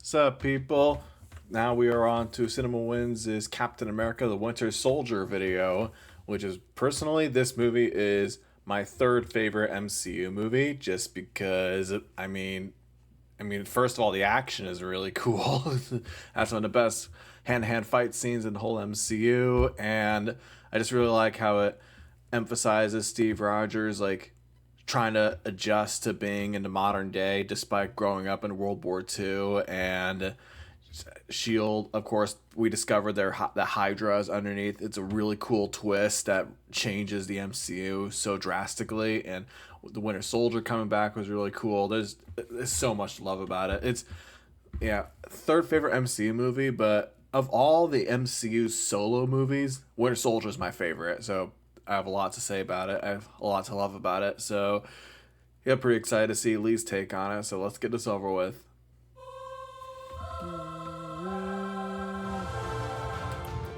What's up, people? Now we are on to CinemaWins' Captain America: The Winter Soldier video, which is personally this movie is my third favorite MCU movie, just because first of all, the action is really cool. That's one of the best hand-to-hand fight scenes in the whole MCU, and I just really like how it emphasizes Steve Rogers trying to adjust to being in the modern day despite growing up in World War II. And Shield, of course, we discovered the Hydra is underneath. It's a really cool twist that changes the MCU so drastically, and the Winter Soldier coming back was really cool. There's so much to love about it. It's third favorite MCU movie, but of all the MCU solo movies, Winter Soldier is my favorite. So I have a lot to say about it. I have a lot to love about it. So yeah, pretty excited to see Lee's take on it. So let's get this over with.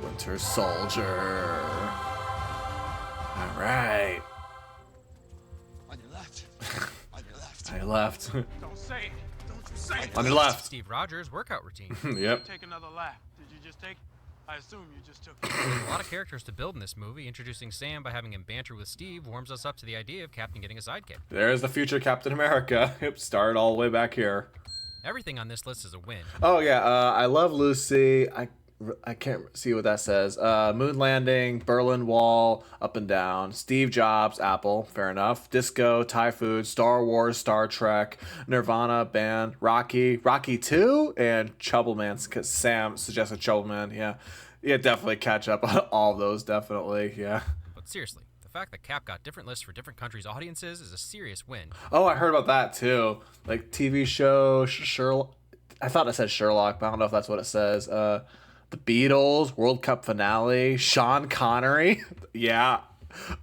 Winter Soldier. All right. On your left. On your left. I left. Don't say it. Don't you say it. On your left. Steve Rogers' workout routine. Yep. Take another lap. Did you just take? I assume you just took it. A lot of characters to build in this movie. Introducing Sam by having him banter with Steve warms us up to the idea of Captain getting a sidekick. There's the future Captain America. Yep, started all the way back here. Everything on this list is a win. Oh yeah, I love Lucy. I can't see what that says. Moon landing, Berlin Wall, up and down. Steve Jobs, Apple, fair enough. Disco, Thai food, Star Wars, Star Trek, Nirvana, band, Rocky 2, and Troubleman, because Sam suggested Troubleman. Yeah, definitely catch up on all those, definitely, yeah. But seriously, the fact that Cap got different lists for different countries' audiences is a serious win. Oh, I heard about that too. Like TV show, Sherlock. I thought it said Sherlock, but I don't know if that's what it says. The Beatles, World Cup finale, Sean Connery, yeah,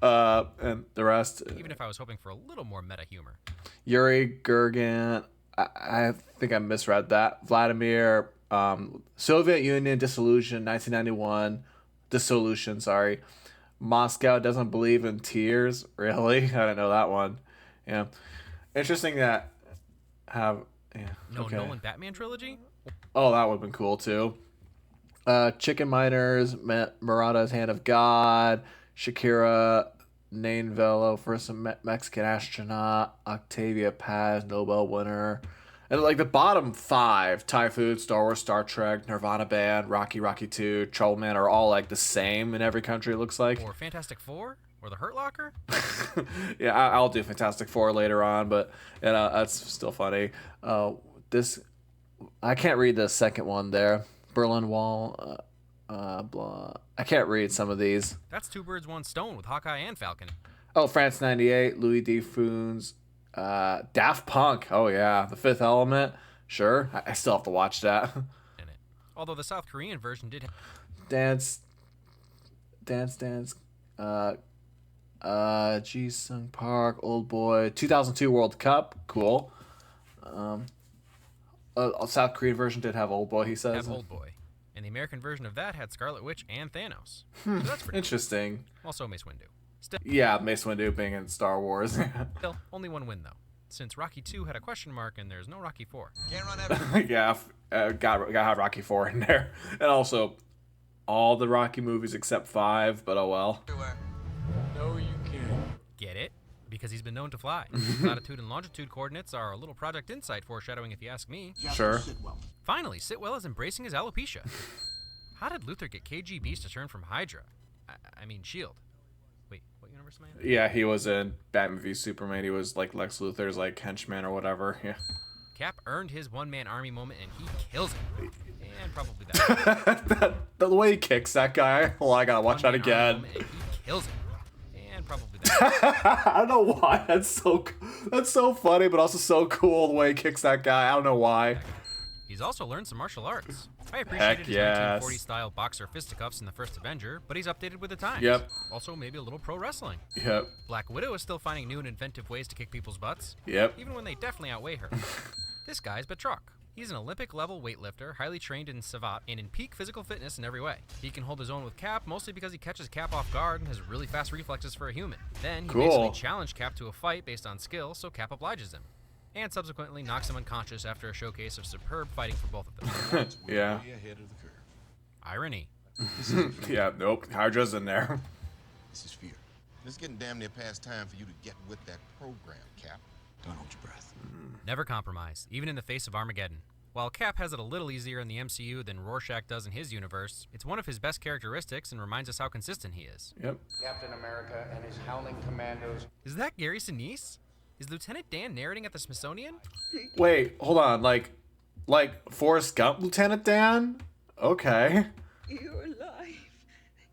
and the rest. Even if I was hoping for a little more meta humor. Yuri Gagarin, I think I misread that. Vladimir, Soviet Union dissolution, 1991, dissolution, sorry. Moscow doesn't believe in tears, really? I didn't know that one. Yeah, interesting that have, yeah. No okay. Nolan Batman trilogy? Oh, that would have been cool too. Chicken Miners, Murata's Hand of God, Shakira, Nain Velo, first Mexican astronaut, Octavia Paz, Nobel winner. And like the bottom 5, Thai food, Star Wars, Star Trek, Nirvana band, Rocky 2, Trollman are all like the same in every country, it looks like. Or Fantastic Four? Or The Hurt Locker? Yeah, I'll do Fantastic Four later on, but that's still funny. I can't read the second one there. Berlin Wall, blah. I can't read some of these. That's two birds, one stone with Hawkeye and Falcon. Oh, France 98, Louis D. Funes, Daft Punk. Oh, yeah. The Fifth Element. Sure. I still have to watch that. In it. Although the South Korean version did have... Dance. Ji-sung Park, Old Boy, 2002 World Cup. Cool. South Korean version did have Old Boy, he says. Have Old Boy. And the American version of that had Scarlet Witch and Thanos. So that's pretty interesting. Cool. Also Mace Windu. Yeah, Mace Windu being in Star Wars. Still, only one win, though. Since Rocky 2 had a question mark and there's no Rocky 4. Can't run everything. Yeah, gotta have Rocky 4 in there. And also, all the Rocky movies except 5, but oh well. Everywhere. No, you can't. Get it? Because he's been known to fly. Latitude and longitude coordinates are a little Project Insight foreshadowing if you ask me. Sure. Finally, Sitwell is embracing his alopecia. How did Luthor get KGBs to turn from Hydra? I mean, S.H.I.E.L.D. Wait, what universe am I in? Yeah, he was in Batman v Superman. He was like Lex Luthor's like henchman or whatever. Yeah. Cap earned his one-man army moment and he kills it. And probably that. The way he kicks that guy. Well, I gotta watch that again. And he kills it. And probably that. I don't know why. That's so funny, but also so cool the way he kicks that guy. I don't know why. He's also learned some martial arts. I appreciated his yes. 1940s style boxer fisticuffs in the first Avenger, but he's updated with the times. Yep. Also, maybe a little pro wrestling. Yep. Black Widow is still finding new and inventive ways to kick people's butts. Yep. Even when they definitely outweigh her. This guy's Batroc. He's an Olympic-level weightlifter, highly trained in savate, and in peak physical fitness in every way. He can hold his own with Cap, mostly because he catches Cap off guard and has really fast reflexes for a human. Then, he basically challenged Cap to a fight based on skill, so Cap obliges him. and subsequently knocks him unconscious after a showcase of superb fighting for both of them. Yeah. Way ahead of the curve. Irony. Yeah, nope. Hydra's in there. This is fear. It's getting damn near past time for you to get with that program, Cap. Don't hold your breath. Never compromise, even in the face of Armageddon. While Cap has it a little easier in the MCU than Rorschach does in his universe, it's one of his best characteristics and reminds us how consistent he is. Yep. Captain America and his Howling Commandos. Is that Gary Sinise? Is Lieutenant Dan narrating at the Smithsonian? Wait, hold on. Like Forrest Gump, Lieutenant Dan? Okay. You're alive.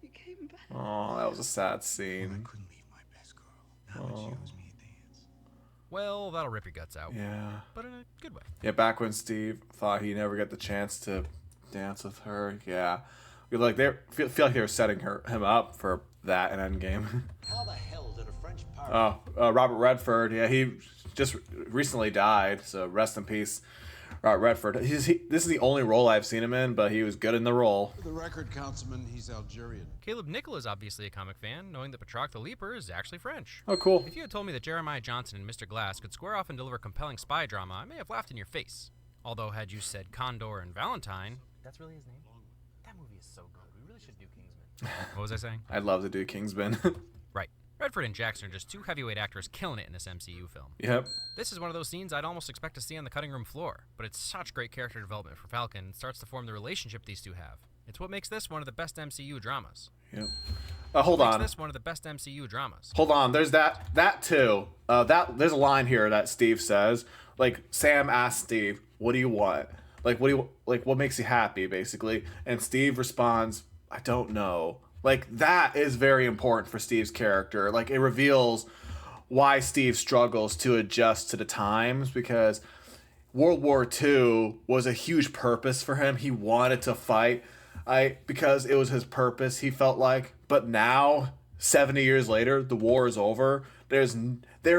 You came back. Oh, that was a sad I scene. couldn't leave my best girl. Now that she owes me a dance. Well, that'll rip your guts out. Yeah. But in a good way. Yeah, back when Steve thought he'd never get the chance to dance with her. Yeah. Like they feel like they were setting him up for that in Endgame. How the hell did a French pirate... Robert Redford. Yeah, he just recently died, so rest in peace, Robert Redford. This is the only role I've seen him in, but he was good in the role. For the record, Councilman, he's Algerian. Caleb Nickel is obviously a comic fan, knowing that Patrick the Leaper is actually French. Oh, cool. If you had told me that Jeremiah Johnson and Mr. Glass could square off and deliver compelling spy drama, I may have laughed in your face. Although, had you said Condor and Valentine... That's really his name? That movie is so good. We really should do Kingsman. What was I saying? I'd love to do Kingsman. Right. Redford and Jackson are just two heavyweight actors killing it in this MCU film. Yep. This is one of those scenes I'd almost expect to see on the cutting room floor, but it's such great character development for Falcon and starts to form the relationship these two have. It's what makes this one of the best MCU dramas. Yep. Hold Makes on. this one of the best MCU dramas. Hold on. There's that too. There's a line here that Steve says. Like Sam asks Steve, "What do you want? What makes you happy?" Basically, and Steve responds, "I don't know." Like that is very important for Steve's character. Like it reveals why Steve struggles to adjust to the times, because World War II was a huge purpose for him. He wanted to fight, because it was his purpose, he felt like. But now, 70 years later, the war is over. There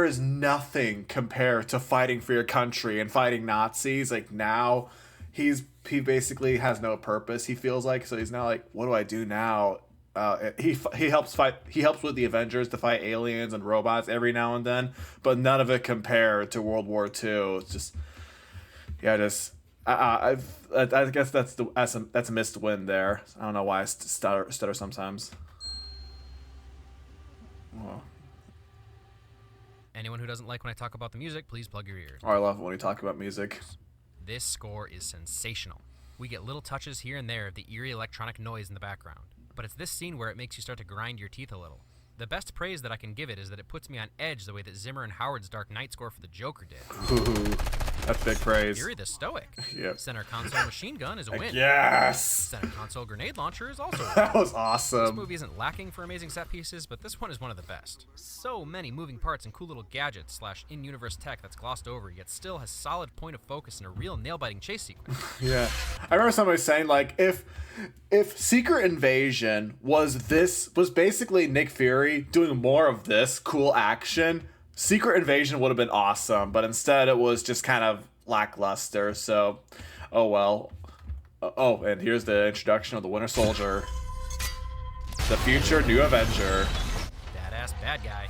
is nothing compared to fighting for your country and fighting Nazis. Like now, he basically has no purpose, he feels like. So he's now like, what do I do now? He helps with the Avengers to fight aliens and robots every now and then, but none of it compared to World War II. It's just, yeah, I guess that's a missed win there. I don't know why I stutter sometimes. Whoa. Anyone who doesn't like when I talk about the music, please plug your ears. Oh, I love it when you talk about music. This score is sensational. We get little touches here and there of the eerie electronic noise in the background, but it's this scene where it makes you start to grind your teeth a little. The best praise that I can give it is that it puts me on edge the way that Zimmer and Howard's Dark Knight score for the Joker did. Ooh, that's big praise. Fury the Stoic. Yep. Center console machine gun is a win. Yes! Center console grenade launcher is also a win. That was This awesome. movie isn't lacking for amazing set pieces, but this one is one of the best. So many moving parts and cool little gadgets / in-universe tech that's glossed over, yet still has solid point of focus and a real nail-biting chase sequence. Yeah. I remember somebody saying, like, if Secret Invasion was basically Nick Fury doing more of this cool action, Secret Invasion would have been awesome, but instead it was just kind of lackluster. So, oh well. Oh, and here's the introduction of the Winter Soldier, the future new Avenger. Badass bad guy.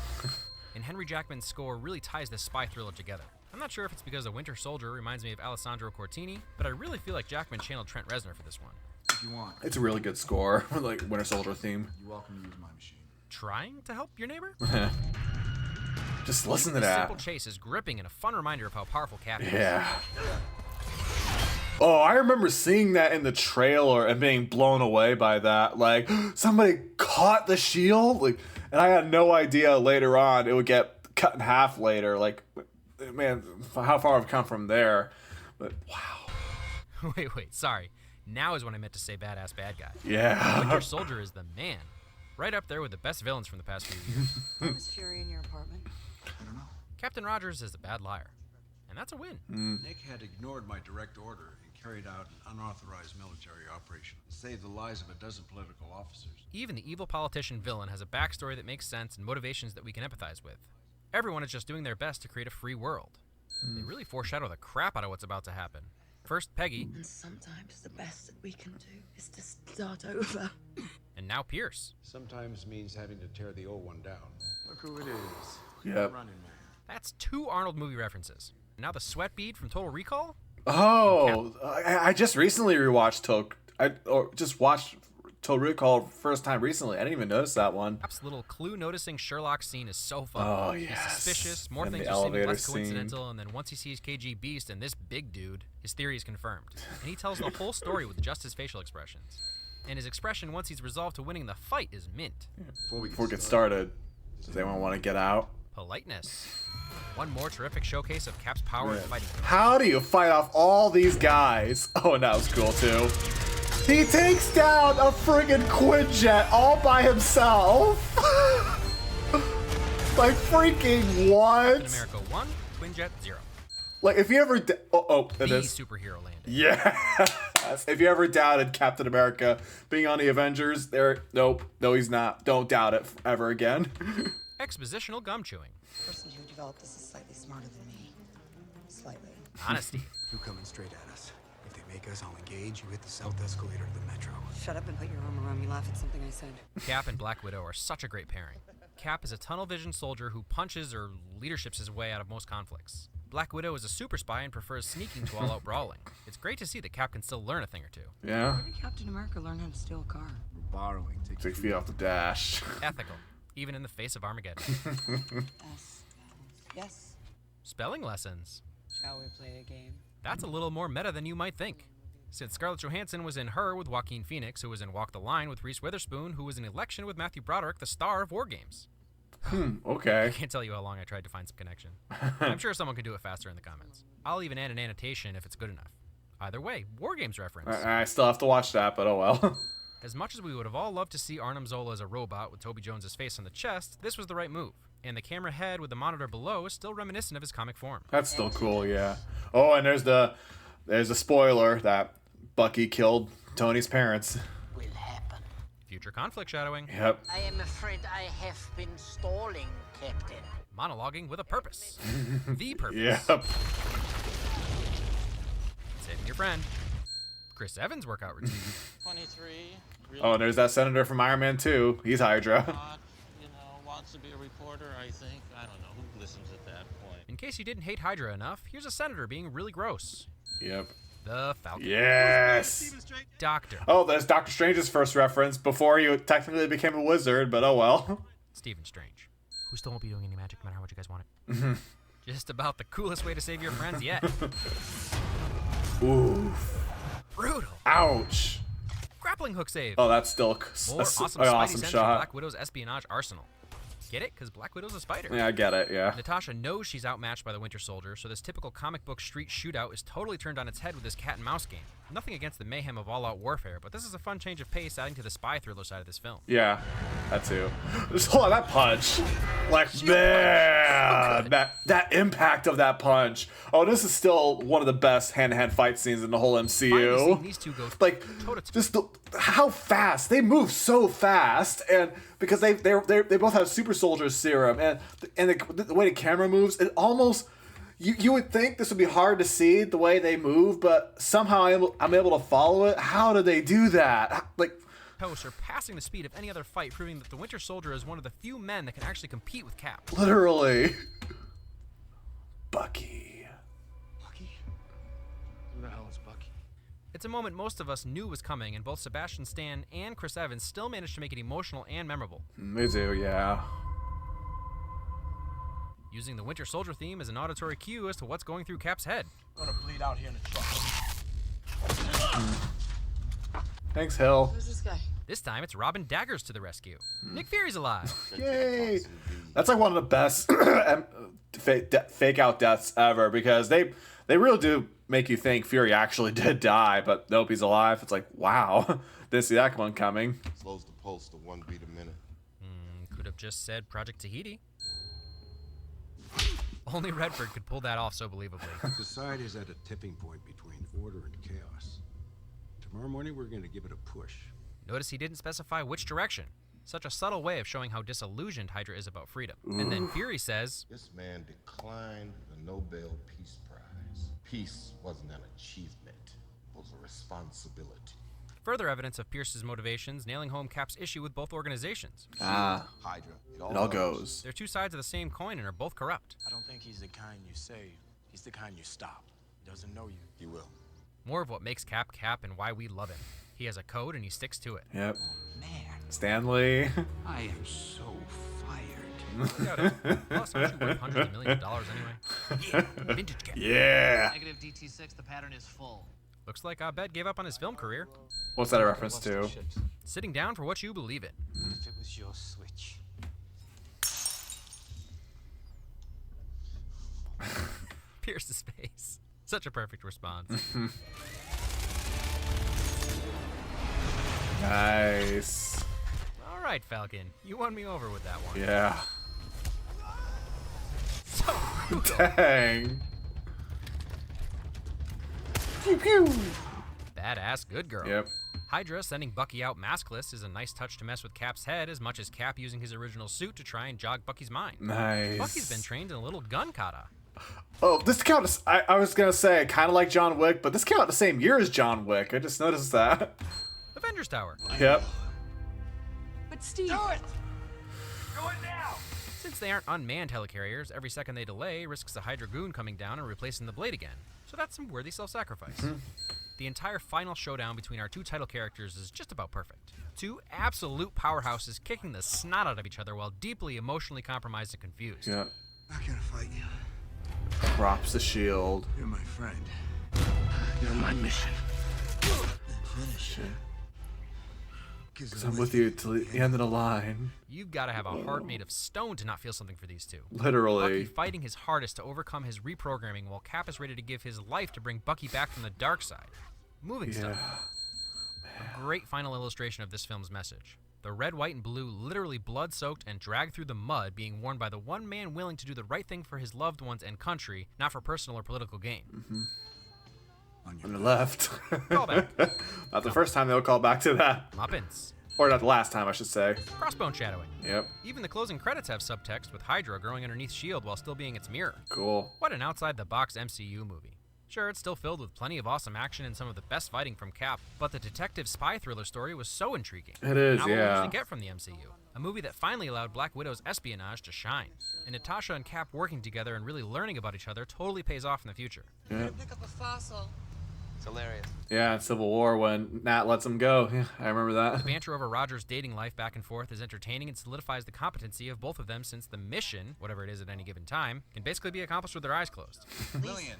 And Henry Jackman's score really ties this spy thriller together. I'm not sure if it's because the Winter Soldier reminds me of Alessandro Cortini, but I really feel like Jackman channeled Trent Reznor for this one. If you want, It's a really good score, like Winter Soldier theme. you're welcome to use my machine. Trying to help your neighbor? Just listen to This that. simple chase is gripping and a fun reminder of how powerful Cap is. Yeah. Oh, I remember seeing that in the trailer and being blown away by that. Like, somebody caught the shield? Like, and I had no idea later on it would get cut in half later. Like, man, how far I've come from there. But, wow. Wait, sorry. Now is when I meant to say badass bad guy. Yeah. Winter Soldier is the man. Right up there with the best villains from the past few years. Why was Fury in your apartment? I don't know. Captain Rogers is a bad liar. And that's a win. Nick had ignored my direct order and carried out an unauthorized military operation to save the lives of a dozen political officers. Even the evil politician villain has a backstory that makes sense and motivations that we can empathize with. Everyone is just doing their best to create a free world. They really foreshadow the crap out of what's about to happen. First Peggy, And sometimes the best that we can do is to start over. and now Pierce. Sometimes means having to tear the old one down. Look who it is. Yep. Running man. That's 2 Arnold movie references. Now the sweat bead from Total Recall? Oh, I just recently rewatched just watched Total Recall first time recently. I didn't even notice that one. Cap's little clue noticing Sherlock scene is so fun. Oh, He's yes. suspicious, more And things the are seeming elevator less scene. coincidental, and then once he sees KG Beast and this big dude, his theory is confirmed. And he tells the whole story with just his facial expressions. And his expression once he's resolved to winning the fight is mint. Before we get started, does anyone want to get out? Politeness. One more terrific showcase of Cap's power in fighting. How do you fight off all these guys? Oh, and that was cool too. He takes down a friggin' Quinjet all by himself. Like freaking what? Captain America 1, Quinjet 0. Like if you ever it The is. superhero landing. Yeah. If you ever doubted Captain America being on the Avengers, nope, no, he's not. Don't doubt it ever again. Expositional gum chewing. The person who developed this is slightly smarter than me. Slightly. Honesty. They're coming straight at us. If they make us, I'll engage. You hit the south escalator of the metro. Shut up and put your arm around me. Laugh at something I said. Cap and Black Widow are such a great pairing. Cap is a tunnel vision soldier who punches or leaderships his way out of most conflicts. Black Widow is a super spy and prefers sneaking to all-out brawling. It's great to see that Cap can still learn a thing or two. Yeah. Where did Captain America learn how to steal a car? We're borrowing. Take 6 feet off the dash. Ethical, even in the face of Armageddon. Yes. Spelling lessons. Shall we play a game? That's a little more meta than you might think. Since Scarlett Johansson was in Her with Joaquin Phoenix, who was in Walk the Line with Reese Witherspoon, who was in Election with Matthew Broderick, the star of War Games. Okay. I can't tell you how long I tried to find some connection. I'm sure someone can do it faster in the comments. I'll even add an annotation if it's good enough. Either way, War Games reference. I still have to watch that, but oh well. As much as we would have all loved to see Arnim Zola as a robot with Toby Jones's face on the chest, this was the right move. And the camera head with the monitor below is still reminiscent of his comic form. That's still cool, yeah. Oh, and there's a spoiler that Bucky killed Tony's parents. Will happen. Future conflict shadowing. Yep. I am afraid I have been stalling, Captain. Monologuing with a purpose. The purpose. Yep. Saving your friend. Chris Evans' workout routine. 23. Really Oh, and there's that senator from Iron Man 2. He's Hydra. hot, wants to be a reporter, I think. I don't know. Who listens at that point? In case you didn't hate Hydra enough, here's a senator being really gross. Yep. The Falcon. Yes. Doctor. Oh, there's Doctor Strange's first reference before he technically became a wizard, but oh well. Stephen Strange. Who still won't be doing any magic no matter how much you guys want it. Just about the coolest way to save your friends yet. Oof. Brutal. Ouch. Grappling hook save. Oh, that's still More awesome an Spidey awesome sense from shot. Black Widow's espionage arsenal. Get it? Because Black Widow's a spider. Yeah, I get it, yeah. Natasha knows she's outmatched by the Winter Soldier, so this typical comic book street shootout is totally turned on its head with this cat and mouse game. Nothing against the mayhem of all-out warfare, but this is a fun change of pace adding to the spy thriller side of this film. Yeah, that too. Just hold on, that punch. Like, man, that impact of that punch. Oh, this is still one of the best hand-to-hand fight scenes in the whole Finally seeing MCU. these two go Like, toe-to-toe. just how fast they move so fast, and because they both have super soldier serum, and the way the camera moves, it almost you would think this would be hard to see the way they move, but somehow I'm able to follow it. How do they do that? Like, surpassing the speed of any other fight, proving that the Winter Soldier is one of the few men that can actually compete with Cap. literally, Bucky. Who the hell is Bucky? It's a moment most of us knew was coming, and both Sebastian Stan and Chris Evans still managed to make it emotional and memorable. They do, yeah. Using the Winter Soldier theme as an auditory cue as to what's going through Cap's head. I'm gonna bleed out here in the truck. Thanks, Hill. Who's this guy? This time it's Robin Daggers to the rescue. Nick Fury's alive. Yay! That's like one of the best fake out deaths ever, because they really do make you think Fury actually did die, but nope, he's alive. It's like, wow, didn't see that one coming. Slows the pulse to 1 beat a minute. Could have just said Project Tahiti. Only Redford could pull that off so believably. Society is at a tipping point between order and chaos. Tomorrow morning, we're going to give it a push. Notice he didn't specify which direction. Such a subtle way of showing how disillusioned Hydra is about freedom. And then Fury says, This man declined the Nobel Peace Prize. Peace wasn't an achievement, it was a responsibility. further evidence of Pierce's motivations, nailing home Cap's issue with both organizations. Ah, Hydra, it all goes. They're two sides of the same coin and are both corrupt. I don't think he's the kind you say. He's the kind you stop. He doesn't know you. He will. More of what makes Cap Cap and why we love him. He has a code and he sticks to it. Yep. Man, Stanley. I am so fired. Look at it. Plus, aren't you worth hundreds of millions of dollars anyway? Yeah, vintage Cap. Yeah. Negative DT6, the pattern is full. Looks like Abed gave up on his film career. What's that a reference to? Sitting down for what you believe in. If it was your switch. Pierce's face. Such a perfect response. Nice. All right, Falcon. You won me over with that one. Yeah. So brutal. Dang. Pew pew. Badass good girl. Yep. Hydra sending Bucky out maskless is a nice touch to mess with Cap's head as much as Cap using his original suit to try and jog Bucky's mind. Nice. Bucky's been trained in a little gun kata. Oh, this came out. I was gonna say kind of like John Wick, but this came out the same year as John Wick. I just noticed that. Avengers Tower. Yep. But Steve. Do it! Do it now! Since they aren't unmanned helicarriers, every second they delay risks a Hydra goon coming down and replacing the blade again. So that's some worthy self-sacrifice. The entire final showdown between our two title characters is just about perfect. Two absolute powerhouses kicking the snot out of each other while deeply emotionally compromised and confused. Yep. Not gonna fight you. Props the shield. You're my friend. You're my mission. Then finish it. Cause I'm with you till the end of the line. You've got to have a heart made of stone to not feel something for these two. Bucky Literally. fighting his hardest to overcome his reprogramming while Cap is ready to give his life to bring Bucky back from the dark side. Moving stuff. Yeah. A great final illustration of this film's message. The red, white, and blue literally blood-soaked and dragged through the mud being worn by the one man willing to do the right thing for his loved ones and country, not for personal or political gain. On the left. Callback. Not the first time they'll call back to that. Muppets. Or not the last time, I should say. Crossbone shadowing. Yep. Even the closing credits have subtext with Hydra growing underneath S.H.I.E.L.D. while still being its mirror. Cool. What an outside-the-box MCU movie. Sure, it's still filled with plenty of awesome action and some of the best fighting from Cap, but the detective spy thriller story was so intriguing. It is, Not what we yeah. usually get from the MCU. A movie that finally allowed Black Widow's espionage to shine. And Natasha and Cap working together and really learning about each other totally pays off in the future. Yeah. Pick up a fossil. It's hilarious. Yeah, in Civil War when Nat lets him go. Yeah, I remember The that. banter over Roger's dating life back and forth is entertaining and solidifies the competency of both of them since the mission, whatever it is at any given time, can basically be accomplished with their eyes closed. Lillian.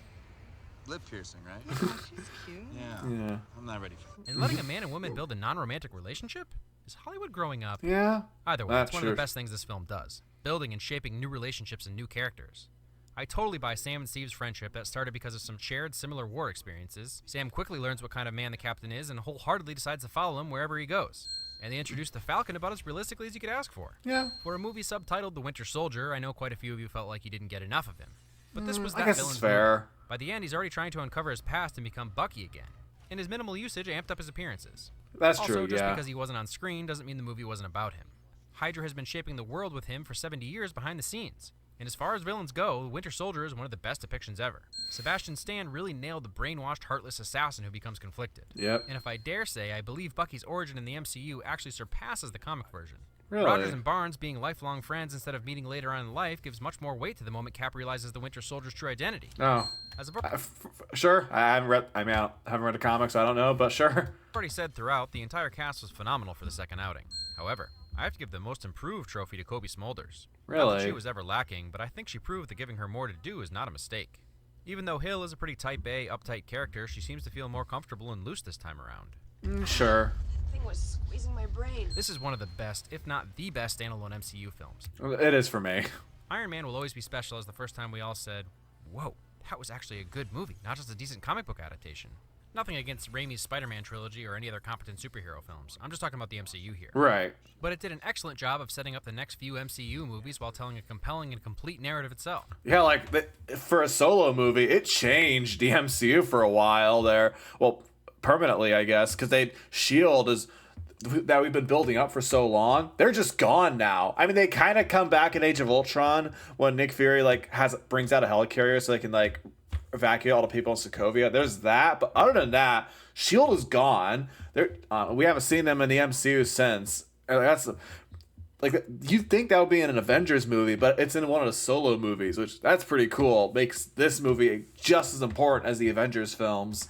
Lip piercing, right? She's cute. Yeah. Yeah. I'm not ready for it. And letting a man and woman build a non-romantic relationship? Is Hollywood growing up? Yeah. Either way, That's it's one true. of the best things this film does. Building and shaping new relationships and new characters. I totally buy Sam and Steve's friendship that started because of some shared similar war experiences. Sam quickly learns what kind of man the captain is and wholeheartedly decides to follow him wherever he goes. And they introduce the Falcon about as realistically as you could ask for. Yeah. For a movie subtitled The Winter Soldier, I know quite a few of you felt like you didn't get enough of him. But this was that I guess villain's it's fair. movie. By the end, he's already trying to uncover his past and become Bucky again. And his minimal usage amped up his appearances. That's Also, true, just yeah. because he wasn't on screen doesn't mean the movie wasn't about him. Hydra has been shaping the world with him for 70 years behind the scenes. And as far as villains go, Winter Soldier is one of the best depictions ever. Sebastian Stan really nailed the brainwashed, heartless assassin who becomes conflicted. Yep. And if I dare say, I believe Bucky's origin in the MCU actually surpasses the comic version. Really? Rogers and Barnes being lifelong friends instead of meeting later on in life gives much more weight to the moment Cap realizes the Winter Soldier's true identity. No. As I've Sure. I haven't read. I haven't read the comics. So I don't know, but sure. already said throughout, the entire cast was phenomenal for the second outing. However, I have to give the most improved trophy to Kobe Smulders. Not that Really? she was ever lacking, but I think she proved that giving her more to do is not a mistake. Even though Hill is a pretty type A, uptight character, she seems to feel more comfortable and loose this time around. Sure. That thing was squeezing my brain. This is one of the best, if not the best, standalone MCU films. It is for me. Iron Man will always be special as the first time we all said, whoa, that was actually a good movie, not just a decent comic book adaptation. Nothing against Raimi's Spider-Man trilogy or any other competent superhero films. I'm just talking about the MCU here. Right. But it did an excellent job of setting up the next few MCU movies while telling a compelling and complete narrative itself. Yeah, like for a solo movie, it changed the MCU for a while there. Well, permanently, I guess, because Shield is that we've been building up for so long. They're just gone now. I mean, they kind of come back in Age of Ultron when Nick Fury brings out a helicarrier so they can evacuate all the people in Sokovia. There's that, but other than that, Shield is gone. We haven't seen them in the MCU since. like you'd think that would be in an Avengers movie, but it's in one of the solo movies, which that's pretty cool. Makes this movie just as important as the Avengers films.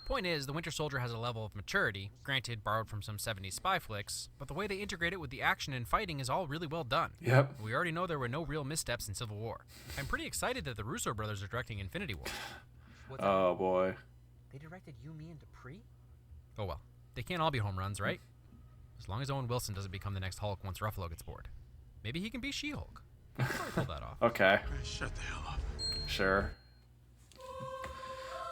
Point is, the Winter Soldier has a level of maturity, granted borrowed from some 70s spy flicks, but the way they integrate it with the action and fighting is all really well done. Yep. We already know there were no real missteps in Civil War. I'm pretty excited that the Russo brothers are directing Infinity War. Oh boy. They directed You, Me, and Dupree? Oh well, they can't all be home runs, right? As long as Owen Wilson doesn't become the next Hulk once Ruffalo gets bored. Maybe he can be She-Hulk. He could probably pull that off. Okay. Shut the hell up. Sure.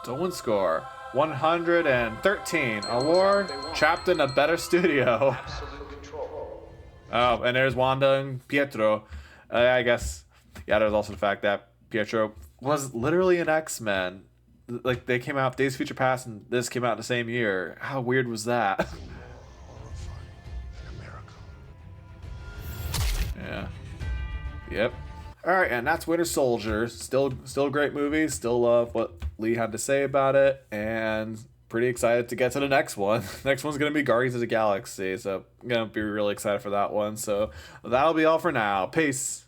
Dolan score 113. Award Trapped in a Better Studio. Oh, and there's Wanda and Pietro. I guess. Yeah, there's also the fact that Pietro was literally an X-Men. Like, they came out, Days of Future Past, and this came out in the same year. How weird was that? Yeah. Yep. All right, and that's Winter Soldier. Still a great movie. Still love what Lee had to say about it, and pretty excited to get to the next one. Next one's gonna be Guardians of the Galaxy, so I'm gonna be really excited for that one. So that'll be all for now. Peace.